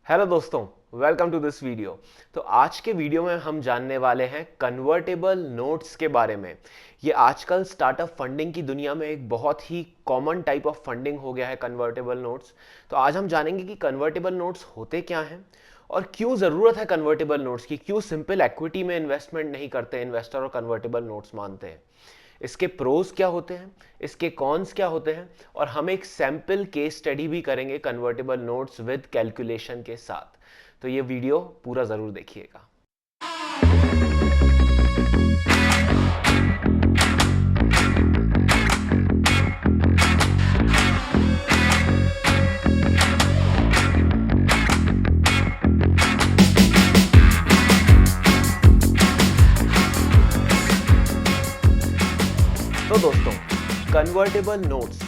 Hello दोस्तों, welcome to this video. तो आज के वीडियो में हम जानने वाले हैं कन्वर्टेबल नोट्स के बारे में। ये आजकल स्टार्टअप फंडिंग की दुनिया में एक बहुत ही कॉमन टाइप ऑफ फंडिंग हो गया है कन्वर्टेबल नोट्स। तो आज हम जानेंगे कि कन्वर्टेबल नोट्स होते क्या हैं और क्यों ज़रूरत है कन्वर्टेबल नोट्स की, क्यों सिंपल इक्विटी में इन्वेस्टमेंट नहीं करते इन्वेस्टर और कन्वर्टेबल नोट्स मानते हैं, इसके प्रोज क्या होते हैं, इसके कॉन्स क्या होते हैं, और हम एक सैंपल केस स्टडी भी करेंगे कन्वर्टेबल नोट्स विद कैलकुलेशन के साथ। तो ये वीडियो पूरा ज़रूर देखिएगा। तो दोस्तों, कन्वर्टेबल नोट्स,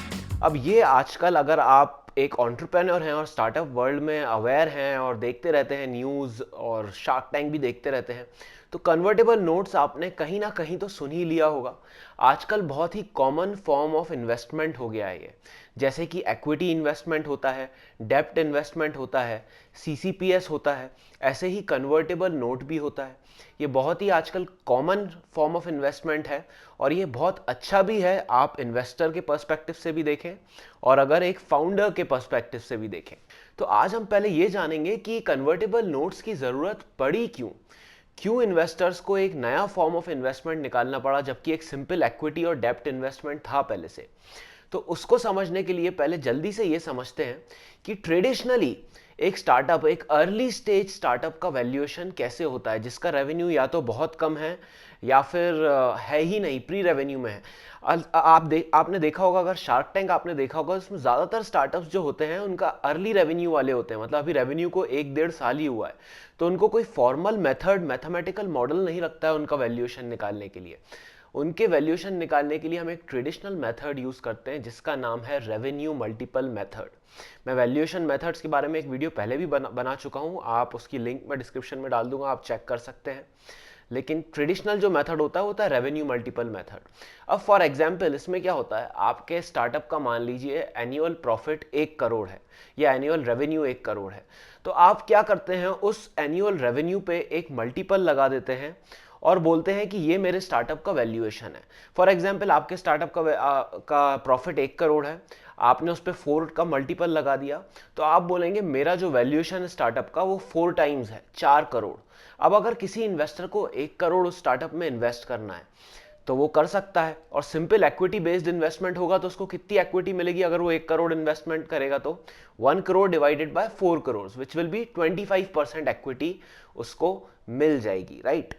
अब ये आजकल अगर आप एक एंटरप्रेन्योर हैं और स्टार्टअप वर्ल्ड में अवेयर हैं और देखते रहते हैं न्यूज़ और शार्क टैंक भी देखते रहते हैं, तो कन्वर्टेबल नोट्स आपने कहीं ना कहीं तो सुन ही लिया होगा। आजकल बहुत ही कॉमन फॉर्म ऑफ इन्वेस्टमेंट हो गया है ये। जैसे कि इक्विटी इन्वेस्टमेंट होता है, डेब्ट इन्वेस्टमेंट होता है, सीसीपीएस होता है, ऐसे ही कन्वर्टेबल नोट भी होता है। ये बहुत ही आजकल कॉमन फॉर्म ऑफ इन्वेस्टमेंट है और ये बहुत अच्छा भी है, आप इन्वेस्टर के पर्सपेक्टिव से भी देखें और अगर एक फाउंडर के पर्सपेक्टिव से भी देखें। तो आज हम पहले ये जानेंगे कि कन्वर्टेबल नोट्स की ज़रूरत पड़ी क्यों, क्यों इन्वेस्टर्स को एक नया फॉर्म ऑफ इन्वेस्टमेंट निकालना पड़ा जबकि एक सिंपल इक्विटी और डेब्ट इन्वेस्टमेंट था पहले से। तो उसको समझने के लिए पहले जल्दी से ये समझते हैं कि ट्रेडिशनली एक स्टार्टअप, एक अर्ली स्टेज स्टार्टअप का वैल्यूएशन कैसे होता है, जिसका रेवेन्यू या तो बहुत कम है या फिर है ही नहीं, प्री रेवेन्यू में है। आपने देखा होगा, अगर शार्क टैंक आपने देखा होगा, उसमें ज़्यादातर स्टार्टअप्स जो होते हैं उनका अर्ली रेवेन्यू वाले होते हैं, मतलब अभी रेवेन्यू को 1-1.5 साल ही हुआ है। तो उनको कोई फॉर्मल मेथड, मैथमेटिकल मॉडल नहीं लगता है उनका वैल्यूएशन निकालने के लिए। उनके वैल्यूएशन निकालने के लिए हम एक ट्रेडिशनल मेथड यूज़ करते हैं जिसका नाम है रेवेन्यू मल्टीपल मेथड। मैं वैल्यूएशन मेथड्स के बारे में एक वीडियो पहले भी बना चुका हूँ, आप उसकी लिंक मैं डिस्क्रिप्शन में डाल दूंगा, आप चेक कर सकते हैं। लेकिन ट्रेडिशनल जो मेथड होता है वो होता है रेवेन्यू मल्टीपल मेथड। अब फॉर एग्जांपल इसमें क्या होता है, आपके स्टार्टअप का मान लीजिए एनुअल प्रॉफिट 1 करोड़ है या एनुअल रेवेन्यू 1 करोड़ है। तो आप क्या करते हैं, उस एनुअल रेवेन्यू पे एक मल्टीपल लगा देते हैं और बोलते हैं कि ये मेरे स्टार्टअप का वैल्यूएशन है। फॉर एग्जांपल आपके स्टार्टअप का प्रॉफिट 1 करोड़ है, आपने उस पर 4 का मल्टीपल लगा दिया, तो आप बोलेंगे मेरा जो वैल्यूएशन है स्टार्टअप का वो 4 टाइम्स है, 4 करोड़। अब अगर किसी इन्वेस्टर को 1 करोड़ उस स्टार्टअप में इन्वेस्ट करना है तो वो कर सकता है, और सिंपल इक्विटी बेस्ड इन्वेस्टमेंट होगा तो उसको कितनी इक्विटी मिलेगी अगर वो 1 करोड़ इन्वेस्टमेंट करेगा, तो 1 crore divided by 4 crore which will be 25% equity उसको मिल जाएगी, राइट।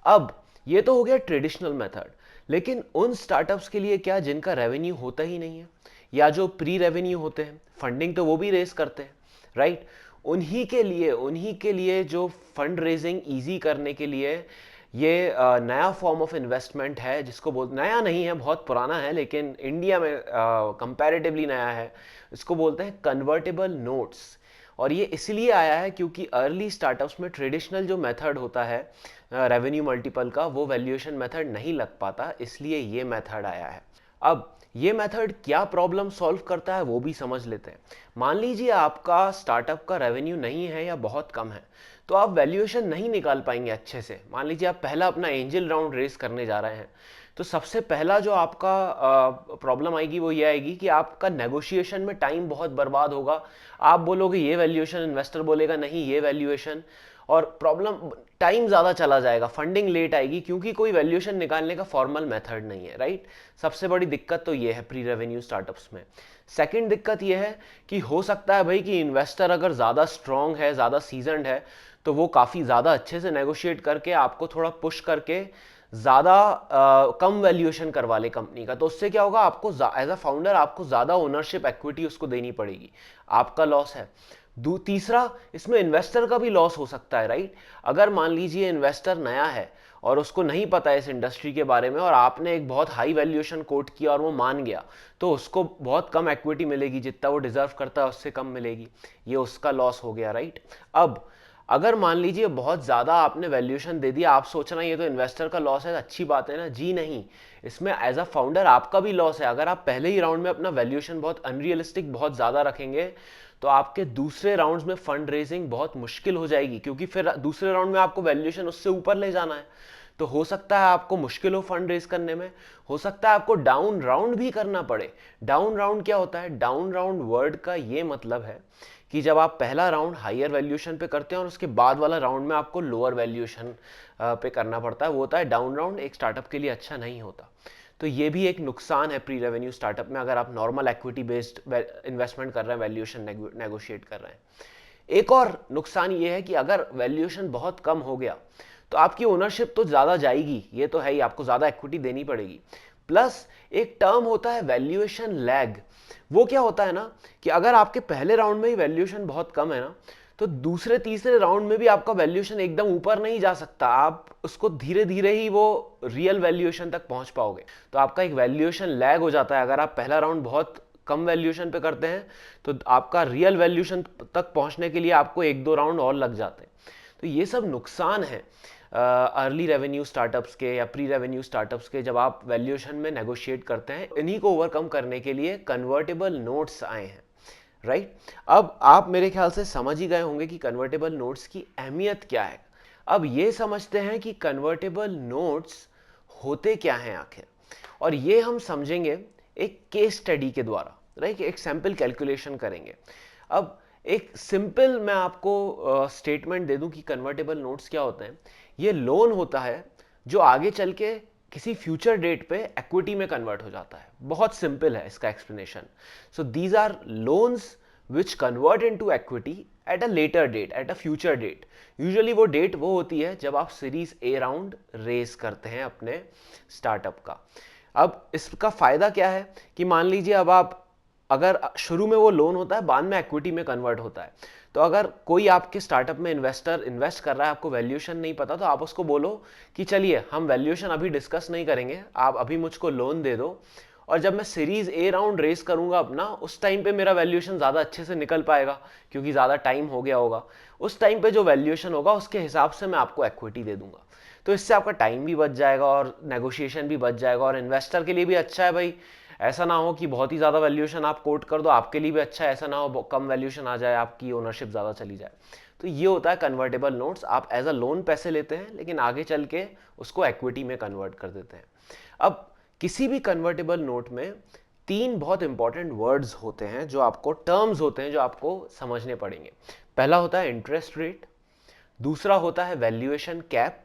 अब ये तो हो गया ट्रेडिशनल मेथड, लेकिन उन स्टार्टअप्स के लिए क्या जिनका रेवेन्यू होता ही नहीं है या जो प्री रेवेन्यू होते हैं, फंडिंग तो वो भी रेस करते हैं, राइट। उन्हीं के लिए जो फंड रेजिंग ईजी करने के लिए ये नया फॉर्म ऑफ इन्वेस्टमेंट है, जिसको बोल, नया नहीं है, बहुत पुराना है लेकिन इंडिया में कंपैरेटिवली नया है। इसको बोलते हैं कन्वर्टेबल नोट्स। और ये इसलिए आया है क्योंकि अर्ली स्टार्टअप्स में ट्रेडिशनल जो मेथड होता है रेवेन्यू मल्टीपल का, वो वैल्यूएशन मेथड नहीं लग पाता, इसलिए ये मेथड आया है। अब ये मेथड क्या प्रॉब्लम सॉल्व करता है वो भी समझ लेते हैं। मान लीजिए आपका स्टार्टअप का रेवेन्यू नहीं है या बहुत कम है, तो आप वैल्यूएशन नहीं निकाल पाएंगे अच्छे से। मान लीजिए आप पहला अपना एंजल राउंड रेस करने जा रहे हैं, तो सबसे पहला जो आपका प्रॉब्लम आएगी वो ये आएगी कि आपका नेगोशिएशन में टाइम बहुत बर्बाद होगा। आप बोलोगे ये वैल्यूएशन, इन्वेस्टर बोलेगा नहीं ये वैल्यूएशन, और प्रॉब्लम, टाइम ज़्यादा चला जाएगा, फंडिंग लेट आएगी क्योंकि कोई वैल्यूएशन निकालने का फॉर्मल मेथड नहीं है, राइट। सबसे बड़ी दिक्कत तो ये है प्री रेवेन्यू स्टार्टअप्स में। सेकंड दिक्कत ये है कि हो सकता है भाई कि इन्वेस्टर अगर ज़्यादा स्ट्रांग है, ज़्यादा सीजनड है, तो वो काफ़ी ज़्यादा अच्छे से नेगोशिएट करके आपको थोड़ा पुश करके ज़्यादा कम वैल्यूएशन करवा ले कंपनी का। तो उससे क्या होगा, आपको एज अ फाउंडर आपको ज़्यादा ओनरशिप इक्विटी उसको देनी पड़ेगी, आपका लॉस है। तीसरा, इसमें इन्वेस्टर का भी लॉस हो सकता है, राइट। अगर मान लीजिए इन्वेस्टर नया है और उसको नहीं पता है इस इंडस्ट्री के बारे में और आपने एक बहुत हाई वैल्यूएशन कोट किया और वो मान गया, तो उसको बहुत कम इक्विटी मिलेगी, जितना वो डिजर्व करता है उससे कम मिलेगी, ये उसका लॉस हो गया, राइट। अब अगर मान लीजिए बहुत ज़्यादा आपने वैल्यूएशन दे दिया, आप सोच रहे हैं ये तो इन्वेस्टर का लॉस है, अच्छी बात है ना, जी नहीं, इसमें एज अ फाउंडर आपका भी लॉस है। अगर आप पहले ही राउंड में अपना वैल्यूएशन बहुत अनरियलिस्टिक, बहुत ज़्यादा रखेंगे, तो आपके दूसरे राउंड्स में फंड रेजिंग बहुत मुश्किल हो जाएगी, क्योंकि फिर दूसरे राउंड में आपको वैल्यूएशन उससे ऊपर ले जाना है। तो हो सकता है आपको मुश्किल हो फंड रेज करने में, हो सकता है आपको डाउन राउंड भी करना पड़े। डाउन राउंड क्या होता है? डाउन राउंड वर्ड का ये मतलब है कि जब आप पहला राउंड हायर वैल्यूएशन पे करते हैं और उसके बाद वाला राउंड में आपको लोअर वैल्यूएशन पे करना पड़ता है, वो होता है डाउन राउंड। एक स्टार्टअप के लिए अच्छा नहीं होता। तो ये भी एक नुकसान है प्री रेवेन्यू स्टार्टअप में, अगर आप नॉर्मल इक्विटी बेस्ड इन्वेस्टमेंट कर रहे हैं, वैल्यूएशन नेगोशिएट कर रहे हैं। एक और नुकसान ये है कि अगर वैल्यूएशन बहुत कम हो गया तो आपकी ओनरशिप तो ज़्यादा जाएगी, ये तो है ही, आपको ज़्यादा इक्विटी देनी पड़ेगी। प्लस एक टर्म होता है वैल्यूएशन लैग। वो क्या होता है ना कि अगर आपके पहले राउंड में ही वैल्यूएशन बहुत कम है ना, तो दूसरे तीसरे राउंड में भी आपका वैल्यूएशन एकदम ऊपर नहीं जा सकता, आप उसको धीरे धीरे ही वो रियल वैल्यूएशन तक पहुंच पाओगे। तो आपका एक वैल्यूएशन लैग हो जाता है। अगर आप पहला राउंड बहुत कम वैल्यूएशन पे करते हैं तो आपका रियल वैल्यूएशन तक पहुंचने के लिए आपको एक दो राउंड और लग जाते हैं। तो ये सब नुकसान है अर्ली रेवेन्यू स्टार्टअप्स के या प्री रेवेन्यू स्टार्टअप्स के, जब आप वैल्यूएशन में नेगोशिएट करते हैं। इन्हीं को ओवरकम करने के लिए कन्वर्टेबल नोट्स आए हैं, राइट? अब आप मेरे ख्याल से समझ ही गए होंगे कि कन्वर्टेबल नोट्स की अहमियत क्या है। अब ये समझते हैं कि कन्वर्टेबल नोट्स होते क्या हैं आखिर, और ये हम समझेंगे एक केस स्टडी के द्वारा, राइट? एक सैंपल कैलकुलेशन करेंगे। अब एक सिंपल मैं आपको स्टेटमेंट दे दूं कि कन्वर्टेबल नोट्स क्या होते हैं। ये लोन होता है जो आगे चल के किसी फ्यूचर डेट पे इक्विटी में कन्वर्ट हो जाता है। बहुत सिंपल है इसका explanation. So these are loans which convert into equity at a later date, at a future date. Usually वो डेट वो होती है जब आप सीरीज ए राउंड रेज करते हैं अपने स्टार्टअप का। अब इसका फायदा क्या है कि मान लीजिए अब आप, अगर शुरू में वो लोन होता है, बाद में इक्विटी में कन्वर्ट होता है, तो अगर कोई आपके स्टार्टअप में इन्वेस्टर इन्वेस्ट कर रहा है, आपको वैल्यूएशन नहीं पता, तो आप उसको बोलो कि चलिए हम वैल्यूएशन अभी डिस्कस नहीं करेंगे, आप अभी मुझको लोन दे दो, और जब मैं सीरीज ए राउंड रेस करूंगा अपना, उस टाइम पे मेरा वैल्यूएशन ज़्यादा अच्छे से निकल पाएगा क्योंकि ज़्यादा टाइम हो गया होगा। उस टाइम पे जो वैल्यूएशन होगा उसके हिसाब से मैं आपको इक्विटी दे दूंगा। तो इससे आपका टाइम भी बच जाएगा और नेगोशिएशन भी बच जाएगा, और इन्वेस्टर के लिए भी अच्छा है भाई। ऐसा ना हो कि बहुत ही ज़्यादा वैल्यूएशन आप कोट कर दो, आपके लिए भी अच्छा है। ऐसा ना हो कम वैल्यूएशन आ जाए, आपकी ओनरशिप ज़्यादा चली जाए। तो ये होता है कन्वर्टेबल नोट्स। आप एज अ लोन पैसे लेते हैं, लेकिन आगे चल के उसको इक्विटी में कन्वर्ट कर देते हैं। अब किसी भी कन्वर्टेबल नोट में तीन बहुत इंपॉर्टेंट वर्ड्स होते हैं, जो आपको टर्म्स होते हैं, जो आपको समझने पड़ेंगे। पहला होता है इंटरेस्ट रेट, दूसरा होता है वैल्यूएशन कैप,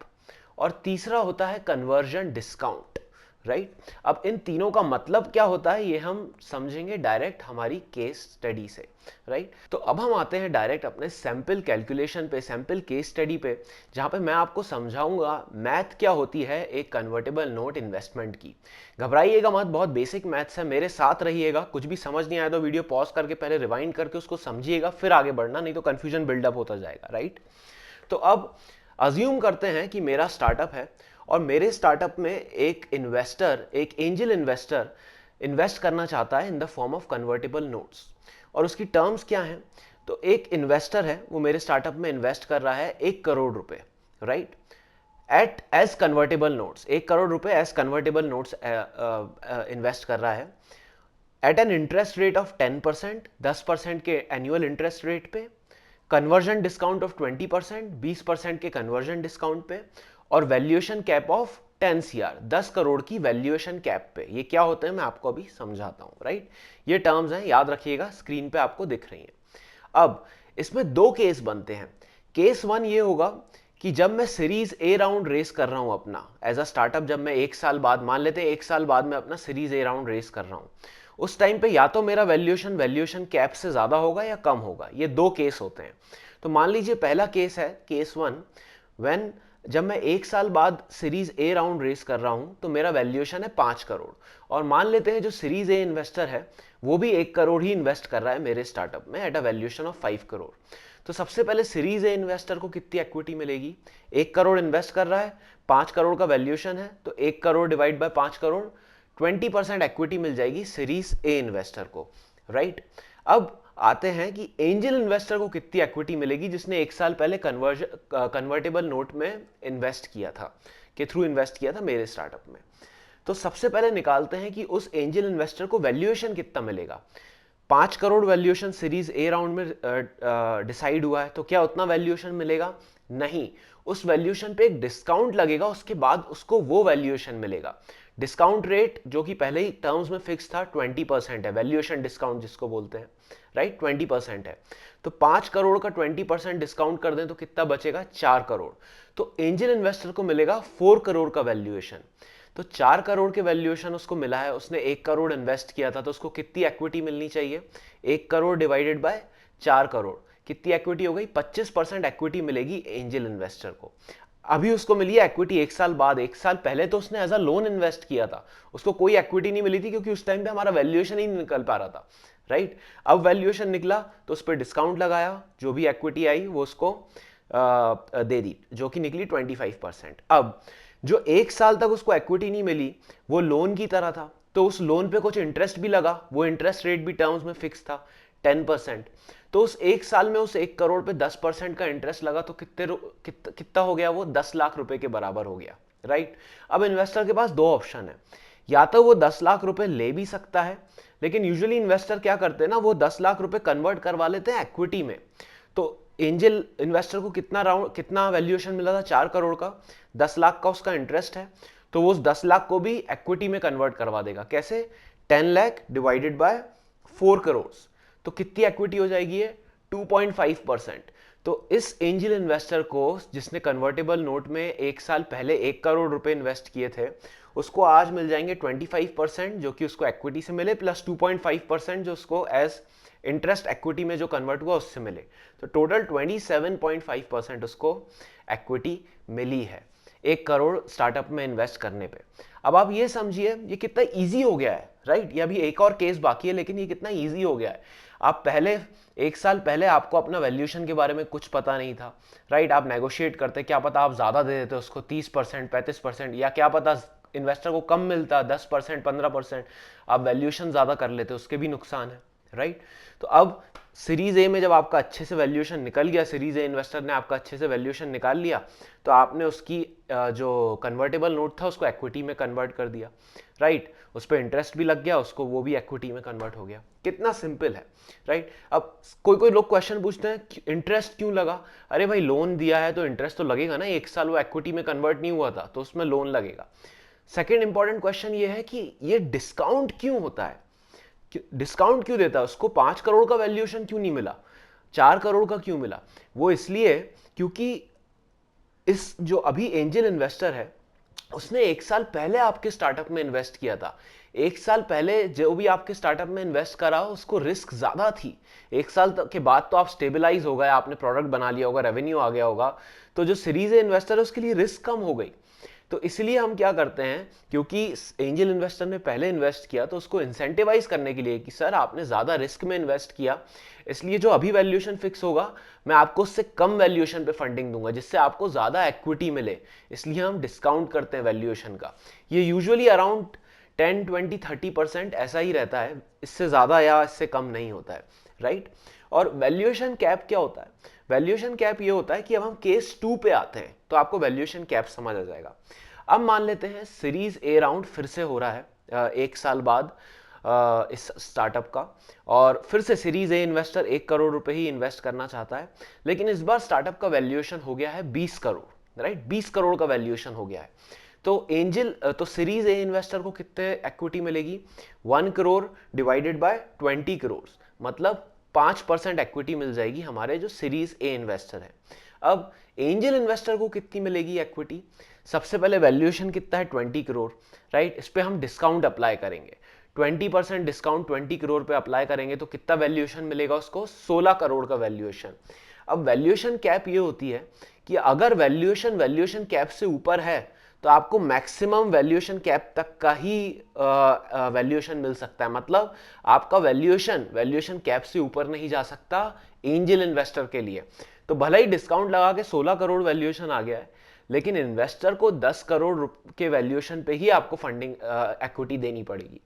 और तीसरा होता है कन्वर्जन डिस्काउंट, राइट? अब इन तीनों का मतलब क्या होता है ये हम समझेंगे डायरेक्ट हमारी केस स्टडी से, राइट? तो अब हम आते हैं डायरेक्ट अपने सैंपल कैलकुलेशन पे, सैंपल केस स्टडी पे, जहां पे मैं आपको समझाऊंगा मैथ क्या होती है एक कन्वर्टेबल नोट इन्वेस्टमेंट की। घबराइएगा मत, बहुत बेसिक मैथ्स है, मेरे साथ रहिएगा। कुछ भी समझ नहीं आया तो वीडियो पॉज करके पहले रिवाइंड करके उसको समझिएगा, फिर आगे बढ़ना, नहीं तो कंफ्यूजन बिल्डअप होता जाएगा, राइट? तो अब अज्यूम करते हैं कि मेरा स्टार्टअप है और मेरे स्टार्टअप में एक इन्वेस्टर, एक एंजल इन्वेस्टर इन्वेस्ट करना चाहता है in the form of convertible notes. और उसकी टर्म्स क्या हैं? तो एक इन्वेस्टर है, वो मेरे स्टार्टअप में इन्वेस्ट कर रहा है 1 करोड़ रुपए, right? At as convertible notes, 1 crore रुपए एज कन्वर्टेबल नोट्स इन्वेस्ट कर रहा है at an interest rate of 10%, 10% के एनुअल इंटरेस्ट रेट पे, कन्वर्जन डिस्काउंट ऑफ 20%, 20% के कन्वर्जन डिस्काउंट पे, और valuation cap of 10 CR, 10 crore की वैल्यूएशन कैप पे। ये क्या होते हैं मैं आपको अभी समझाता हूं, राइट? ये टर्म्स हैं, याद रखिएगा, स्क्रीन पे आपको दिख रही हैं। अब इसमें दो केस बनते हैं। केस वन ये होगा कि जब मैं सीरीज ए राउंड रेस कर रहा हूं अपना एज अ स्टार्टअप, जब मैं 1 साल बाद, मान लेते हैं 1 साल बाद मैं अपना सीरीज ए राउंड रेस कर रहा हूं, उस टाइम पे या तो मेरा वैल्यूएशन कैप से ज्यादा होगा या कम होगा। ये दो केस होते हैं। तो मान लीजिए पहला केस है केस वन, व्हेन जब मैं 1 साल बाद सीरीज ए राउंड रेस कर रहा हूं तो मेरा वैल्यूएशन है 5 करोड़, और मान लेते हैं जो सीरीज ए इन्वेस्टर है वो भी 1 करोड़ ही इन्वेस्ट कर रहा है मेरे स्टार्टअप में at a valuation of 5 crore. तो सबसे पहले सीरीज ए इन्वेस्टर को कितनी इक्विटी मिलेगी? 1 करोड़ इन्वेस्ट कर रहा है, 5 करोड़ का वैल्यूएशन है, तो 1 crore divide by 5 crore, 20% equity मिल जाएगी सीरीज ए इन्वेस्टर को, राइट? अब आते हैं कि एंजल इन्वेस्टर को कितनी इक्विटी मिलेगी जिसने 1 साल पहले कन्वर्टेबल नोट में इन्वेस्ट किया था, के थ्रू इन्वेस्ट किया था मेरे स्टार्टअप में। तो सबसे पहले निकालते हैं कि उस एंजल इन्वेस्टर को वैल्यूएशन कितना मिलेगा। 5 crore valuation series A round में डिसाइड हुआ है, तो क्या उतना वैल्यूएशन मिलेगा? नहीं, उस वैल्यूएशन पे एक डिस्काउंट लगेगा, उसके बाद उसको वो वैल्यूएशन मिलेगा। डिस्काउंट रेट जो कि पहले ही टर्म्स में फिक्स था 20% है, वैल्यूएशन डिस्काउंट जिसको बोलते हैं, राइट, 20% है। तो 5 करोड़ का 20% डिस्काउंट कर दें तो कितना बचेगा? 4 करोड़। तो एंजल इन्वेस्टर को मिलेगा 4 करोड़ का वैल्यूएशन। तो 4 करोड़ के वैल्यूएशन उसको मिला है, उसने 1 करोड़ इन्वेस्ट किया था, तो उसको कितनी इक्विटी मिलनी चाहिए? 1 करोड़ डिवाइडेड बाय 4 करोड़, कितनी इक्विटी हो गई? 25% इक्विटी मिलेगी एंजल इन्वेस्टर को। अभी उसको मिली है इक्विटी 1 साल बाद। 1 साल पहले तो उसने एज अ लोन इन्वेस्ट किया था, उसको कोई इक्विटी नहीं मिली थी क्योंकि उस टाइम पे हमारा वैल्यूएशन ही नहीं निकल पा रहा था, राइट। अब वैल्यूएशन निकला तो उस पर डिस्काउंट लगाया, जो भी इक्विटी आई वो उसको दे दी, जो कि निकली 25%। अब जो 1 साल तक उसको इक्विटी नहीं मिली, वो लोन की तरह था, तो उस लोन पे कुछ इंटरेस्ट भी लगा, वो इंटरेस्ट रेट भी टर्म्स में फिक्स था 10%। तो उस 1 साल में उस 1 करोड़ पे 10% का इंटरेस्ट लगा, तो कितना हो गया? वो 10 लाख रुपए के बराबर हो गया, राइट। अब इन्वेस्टर के पास दो ऑप्शन है, या तो वो 10 लाख रुपए ले भी सकता है, लेकिन यूजुअली इन्वेस्टर क्या करते हैं ना, वो 10 लाख रुपए कन्वर्ट करवा लेते हैं इक्विटी में। तो एंजल इन्वेस्टर को कितना वैल्यूएशन मिला था? 4 करोड़ का, 10 लाख का उसका इंटरेस्ट है, तो वो उस 10 लाख को भी इक्विटी में कन्वर्ट करवा देगा। कैसे? 10 लाख डिवाइडेड बाय 4 करोड़, तो कितनी इक्विटी हो जाएगी? ये 2.5%। तो इस एंजल इन्वेस्टर को, जिसने कन्वर्टेबल नोट में 1 साल पहले 1 करोड़ रुपए इन्वेस्ट किए थे, उसको आज मिल जाएंगे 25%, जो कि उसको इक्विटी से मिले, प्लस 2.5% जो उसको एज इंटरेस्ट इक्विटी में जो कन्वर्ट हुआ उससे मिले। तो टोटल 27.5% उसको इक्विटी मिली है 1 करोड़ स्टार्टअप में इन्वेस्ट करने पे। अब आप ये समझिए ये कितना इजी हो गया है, राइट। ये अभी एक और केस बाकी है, लेकिन ये कितना इजी हो गया है। आप पहले 1 साल पहले आपको अपना वैल्यूएशन के बारे में कुछ पता नहीं था, राइट। आप नेगोशिएट करते, क्या पता आप ज्यादा दे देते उसको 30%, 35%, या क्या पता इन्वेस्टर को कम मिलता 10%, 15%, आप वैल्यूएशन ज्यादा कर लेते, उसके भी नुकसान है, राइट। तो अब सीरीज ए में जब आपका अच्छे से वैल्यूएशन निकल गया, सीरीज ए इन्वेस्टर ने आपका अच्छे से वैल्यूएशन निकाल लिया, तो आपने उसकी जो कन्वर्टेबल नोट था उसको इक्विटी में कन्वर्ट कर दिया, राइट। उस पर इंटरेस्ट भी लग गया, उसको वो भी इक्विटी में कन्वर्ट हो गया। कितना सिंपल है, राइट। अब कोई कोई लोग क्वेश्चन पूछते हैं इंटरेस्ट क्यों लगा? अरे भाई लोन दिया है तो इंटरेस्ट तो लगेगा ना, 1 साल वो इक्विटी में कन्वर्ट नहीं हुआ था तो उसमें लोन लगेगा। सेकेंड इंपॉर्टेंट क्वेश्चन ये है कि ये डिस्काउंट क्यों होता है, डिस्काउंट क्यों देता है? उसको 5 करोड़ का वैल्यूएशन क्यों नहीं मिला, 4 करोड़ का क्यों मिला? वो इसलिए क्योंकि इस जो अभी एंजल इन्वेस्टर है उसने 1 साल पहले आपके स्टार्टअप में इन्वेस्ट किया था। 1 साल पहले जो भी आपके स्टार्टअप में इन्वेस्ट करा उसको रिस्क ज्यादा थी। 1 साल के बाद तो आप स्टेबलाइज हो गए, आपने प्रोडक्ट बना लिया होगा, रेवेन्यू आ गया होगा, तो जो सीरीज ए इन्वेस्टर है उसके लिए रिस्क कम हो गई। तो इसलिए हम क्या करते हैं, क्योंकि एंजल इन्वेस्टर ने पहले इन्वेस्ट किया तो उसको इंसेंटिवाइज करने के लिए कि सर आपने ज्यादा रिस्क में इन्वेस्ट किया, इसलिए जो अभी वैल्यूएशन फिक्स होगा मैं आपको उससे कम वैल्यूएशन पे फंडिंग दूंगा जिससे आपको ज्यादा इक्विटी मिले, इसलिए हम डिस्काउंट करते हैं वैल्यूएशन का। ये यूजुअली अराउंड 10, 20, 30% ऐसा ही रहता है, इससे ज्यादा या इससे कम नहीं होता है, राइट। और वैल्यूएशन कैप क्या होता है? वैल्यूएशन कैप ये होता है कि अब हम केस 2 पे आते हैं तो आपको वैल्यूएशन कैप समझ आ जाएगा। अब मान लेते हैं सीरीज ए राउंड फिर से हो रहा है 1 साल बाद इस स्टार्टअप का, और फिर से सीरीज ए इन्वेस्टर 1 करोड़ रुपए ही इन्वेस्ट करना चाहता है, लेकिन इस बार स्टार्टअप का वैल्यूएशन हो गया है 20 करोड़, राइट। 20 करोड़ का वैल्यूएशन हो गया है। तो सीरीज ए इन्वेस्टर को कितने इक्विटी मिलेगी? 1 करोड़ डिवाइडेड बाय 20 करोड़, मतलब 5% इक्विटी मिल जाएगी हमारे जो सीरीज ए इन्वेस्टर है। अब एंजल इन्वेस्टर को कितनी मिलेगी इक्विटी? सबसे पहले वैल्यूएशन कितना है? 20 करोड़, राइट। इस पे हम डिस्काउंट अप्लाई करेंगे, 20% डिस्काउंट 20 करोड़ पे अप्लाई करेंगे तो कितना वैल्यूएशन मिलेगा उसको? 16 करोड़ का वैल्यूएशन। अब वैल्यूएशन कैप ये होती है कि अगर वैल्यूएशन कैप से ऊपर है तो आपको मैक्सिमम वैल्यूएशन कैप तक का ही वैल्यूएशन मिल सकता है, मतलब आपका वैल्यूएशन कैप से ऊपर नहीं जा सकता एंजल इन्वेस्टर के लिए। तो भले ही डिस्काउंट लगा के 16 करोड़ वैल्यूएशन आ गया है, लेकिन इन्वेस्टर को 10 करोड़ के वैल्यूएशन पे ही आपको फंडिंग इक्विटी देनी पड़ेगी।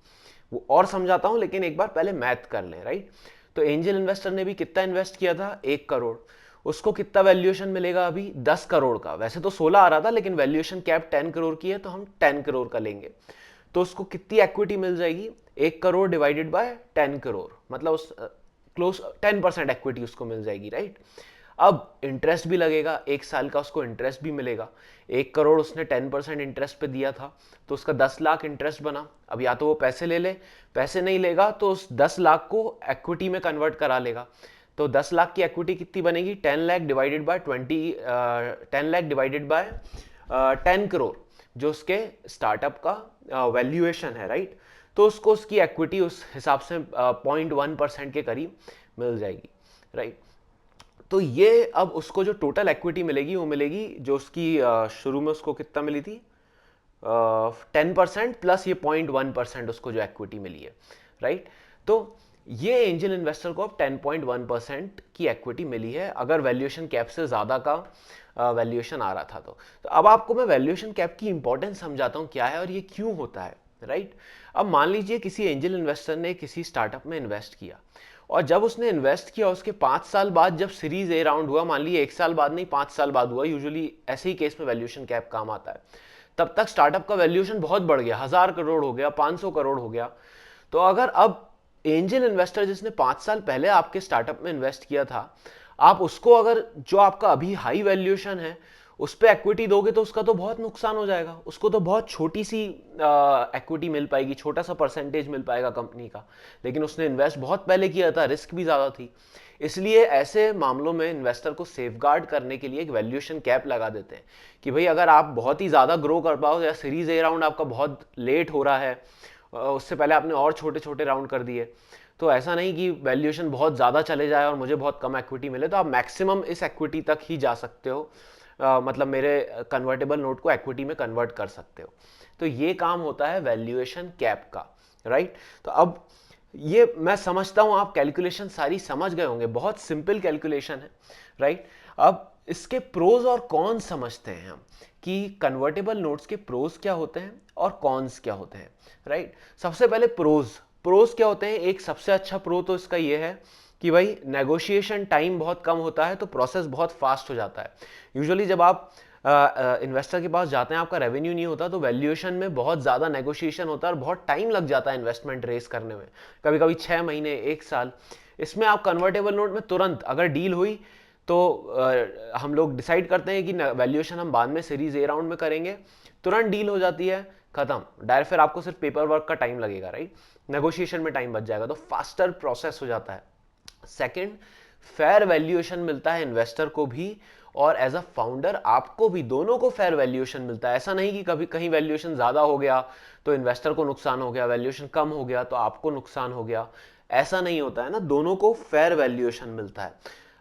वो और समझाता हूं, लेकिन एक बार पहले मैथ कर लें, राइट। तो एंजल इन्वेस्टर ने भी कितना इन्वेस्ट किया था? 1 करोड़। उसको कितना वैल्यूएशन मिलेगा अभी? 10 करोड़ का। वैसे तो 16 आ रहा था, लेकिन वैल्यूएशन कैप 10 करोड़ की है तो हम 10 करोड़ का लेंगे। तो उसको कितनी इक्विटी मिल जाएगी? 1 करोड़ डिवाइडेड बाय 10 करोड़, मतलब उस क्लोज 10% इक्विटी उसको मिल जाएगी, राइट। अब इंटरेस्ट भी लगेगा, 1 साल का उसको इंटरेस्ट भी मिलेगा। 1 करोड़ उसने 10% इंटरेस्ट पे दिया था, तो उसका 10 लाख इंटरेस्ट बना। अब या तो वो पैसे ले ले, पैसे नहीं लेगा तो उस 10 लाख को इक्विटी में कन्वर्ट करा लेगा। तो 10 लाख की इक्विटी कितनी बनेगी? 10 lakh divided by 10 lakh divided by 10 crore, जो उसके स्टार्टअप का वैल्यूएशन है, राइट। तो उसको उसकी इक्विटी उस हिसाब से 0.1% के करीब मिल जाएगी, राइट। तो ये अब उसको जो टोटल इक्विटी मिलेगी वो मिलेगी जो उसकी शुरू में उसको कितना मिली थी, 10% प्लस ये 0.1% उसको जो इक्विटी मिली है, राइट। तो ये एंजल इन्वेस्टर को अब 10.1% की इक्विटी मिली है, अगर वैल्यूएशन कैप से ज़्यादा का वैल्यूएशन आ रहा था तो अब आपको मैं वैल्यूएशन कैप की इंपॉर्टेंस समझाता हूँ क्या है और ये क्यों होता है, राइट। अब मान लीजिए किसी एंजल इन्वेस्टर ने किसी स्टार्टअप में इन्वेस्ट किया, और जब उसने इन्वेस्ट किया उसके 5 साल बाद जब सीरीज ए राउंड हुआ, मान लीजिए 1 साल बाद नहीं 5 साल बाद हुआ, यूजुअली ऐसे ही केस में वैल्यूएशन कैप काम आता है, तब तक स्टार्टअप का वैल्यूएशन बहुत बढ़ गया, 1000 करोड़ हो गया, 500 करोड़ हो गया। तो अगर अब एंजल इन्वेस्टर जिसने 5 साल पहले आपके स्टार्टअप में इन्वेस्ट किया था, आप उसको अगर जो आपका अभी हाई वैल्यूएशन है उस पर इक्विटी दोगे तो उसका तो बहुत नुकसान हो जाएगा, उसको तो बहुत छोटी सी इक्विटी मिल पाएगी, छोटा सा परसेंटेज मिल पाएगा कंपनी का, लेकिन उसने इन्वेस्ट बहुत पहले किया था, रिस्क भी ज़्यादा थी। इसलिए ऐसे मामलों में इन्वेस्टर को सेफगार्ड करने के लिए एक वैल्यूएशन कैप लगा देते हैं कि भाई अगर आप बहुत ही ज़्यादा ग्रो कर पाओ या सीरीज ए राउंड आपका बहुत लेट हो रहा है, उससे पहले आपने और छोटे छोटे राउंड कर दिए, तो ऐसा नहीं कि वैल्यूएशन बहुत ज़्यादा चले जाए और मुझे बहुत कम इक्विटी मिले, तो आप मैक्सिमम इस इक्विटी तक ही जा सकते हो, मतलब मेरे कन्वर्टेबल नोट को इक्विटी में कन्वर्ट कर सकते हो। तो ये काम होता है वैल्यूएशन कैप का, राइट। तो अब ये मैं समझता हूं आप कैलकुलेशन सारी समझ गए होंगे, बहुत सिंपल कैलकुलेशन है, राइट। अब इसके प्रोज और कॉन्स समझते हैं हम कि कन्वर्टेबल नोट्स के प्रोज क्या होते हैं और कॉन्स क्या होते हैं, राइट। सबसे पहले प्रोज क्या होते हैं। एक सबसे अच्छा प्रो तो इसका ये है कि भाई नेगोशिएशन टाइम बहुत कम होता है, तो प्रोसेस बहुत फास्ट हो जाता है। यूजुअली जब आप इन्वेस्टर के पास जाते हैं, आपका रेवेन्यू नहीं होता, तो वैल्यूएशन में बहुत ज़्यादा नेगोशिएशन होता है और बहुत टाइम लग जाता है इन्वेस्टमेंट रेस करने में, कभी कभी 6 महीने 1 साल। इसमें आप कन्वर्टेबल नोट में तुरंत अगर डील हुई तो हम लोग डिसाइड करते हैं कि वैल्यूएशन हम बाद में सीरीज ए राउंड में करेंगे, तुरंत डील हो जाती है, खत्म डायरेक्ट। फिर आपको सिर्फ पेपर वर्क का टाइम लगेगा, राइट, नेगोशिएशन में टाइम बच जाएगा, तो फास्टर प्रोसेस हो जाता है। सेकंड, फेयर वैल्यूएशन मिलता है इन्वेस्टर को भी और एज अ फाउंडर आपको भी, दोनों को फेयर वैल्यूएशन मिलता है। ऐसा नहीं कि कभी कहीं वैल्यूएशन ज्यादा हो गया तो इन्वेस्टर को नुकसान हो गया, वैल्यूएशन कम हो गया तो आपको नुकसान हो गया, ऐसा नहीं होता है ना, दोनों को फेयर वैल्यूएशन मिलता है।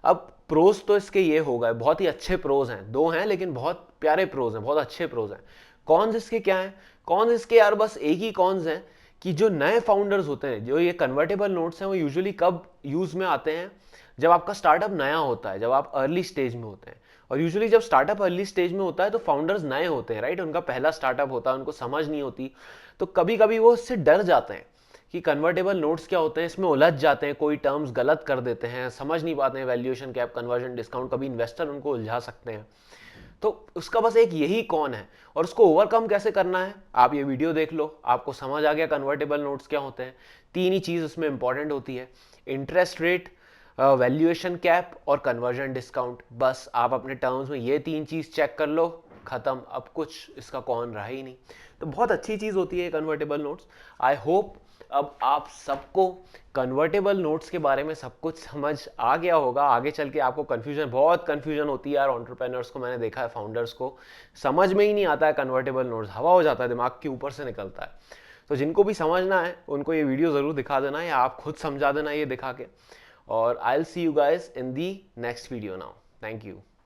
अब प्रोज तो इसके ये हो गए, बहुत ही अच्छे प्रोज हैं, 2 हैं लेकिन बहुत प्यारे प्रोज हैं, बहुत अच्छे प्रोज हैं। कॉन्स इसके क्या है? कॉन्स इसके यार बस एक ही कॉन्स हैं कि जो नए फाउंडर्स होते हैं, जो ये कन्वर्टेबल नोट्स हैं, वो यूजुअली कब यूज में आते हैं? जब आपका स्टार्टअप नया होता है, जब आप अर्ली स्टेज में होते हैं। और यूजुअली जब स्टार्टअप अर्ली स्टेज में होता है तो फाउंडर्स नए होते हैं, राइट, उनका पहला स्टार्टअप होता है, उनको समझ नहीं होती, तो कभी कभी वो इससे डर जाते हैं कि कन्वर्टेबल नोट्स क्या होते हैं, इसमें उलझ जाते हैं, कोई टर्म्स गलत कर देते हैं, समझ नहीं पाते हैं, वैल्यूएशन कैप, कन्वर्जन डिस्काउंट, कभी इन्वेस्टर उनको उलझा सकते हैं। तो उसका बस एक यही कौन है, और उसको ओवरकम कैसे करना है, आप ये वीडियो देख लो, आपको समझ आ गया कन्वर्टेबल नोट्स क्या होते हैं। 3 ही चीज उसमें इंपॉर्टेंट होती है, इंटरेस्ट रेट, वैल्यूएशन कैप और कन्वर्जन डिस्काउंट। बस आप अपने टर्म्स में ये 3 चीज चेक कर लो, खत्म, अब कुछ इसका कौन रहा ही नहीं। तो बहुत अच्छी चीज होती है कन्वर्टेबल नोट्स। आई होप अब आप सबको कन्वर्टेबल नोट्स के बारे में सब कुछ समझ आ गया होगा। आगे चल के आपको बहुत कन्फ्यूजन होती है यार, एंटरप्रेन्योर्स को मैंने देखा है, फाउंडर्स को समझ में ही नहीं आता है कन्वर्टेबल नोट्स, हवा हो जाता है, दिमाग के ऊपर से निकलता है। तो जिनको भी समझना है उनको ये वीडियो ज़रूर दिखा देना या आप खुद समझा देना ये दिखा के। और I will see you guys in the next video now. Thank you.